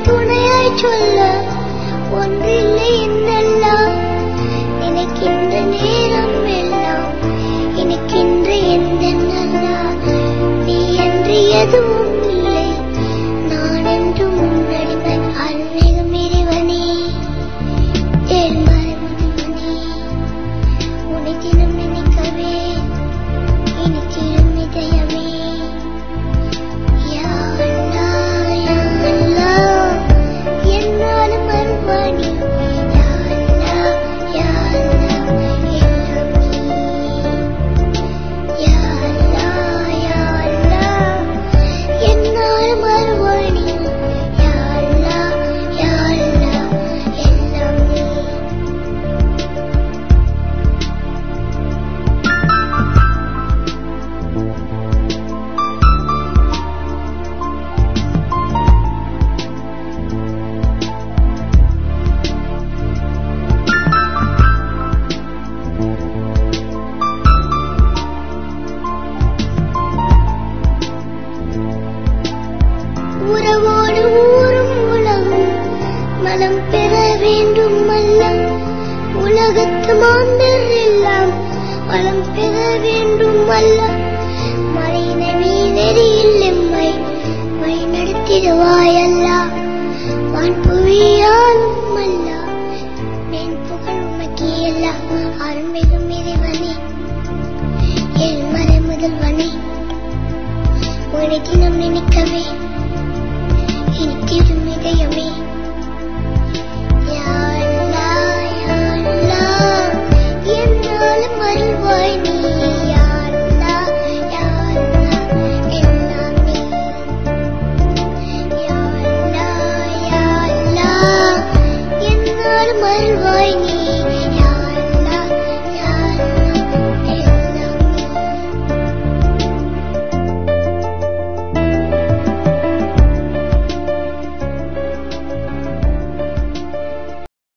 துணையாய் சொல்ல ஒன்றில்லை என்னெல்லாம் நினைக்கின்ற நேரம் எல்லாம் நினைக்கின்ற எந்த நல்லா நீ என்று எதுவும் இல்லை நான் என்று முன்னடிமை அன்னையும் இறைவனே ஏழ்மறை முதுமனே உன்னை தினம் நினைக்கவே இனித்திடும் இதயமே யா அல்லாஹ் யா அல்லாஹ் என்னாலும் அருள்வாணி யா அல்லாஹ் யா அல்லாஹ் எல்லாம் நீ யா அல்லாஹ் யா அல்லாஹ் என்னாலும் அருள்வாணி யா அல்லாஹ் யா அல்லாஹ் எல்லாம் நீ உறவோடு ஊரும் உலகும் மனம் பெற வேண்டும் அல்லம் உலகத்து மாந்தர் எல்லாம் வளம் பெற வேண்டும் அல்லம் மறையினை நெறியில் எம்மை வழி நடத்திடுவாய் அல்லா வான்புவியாய்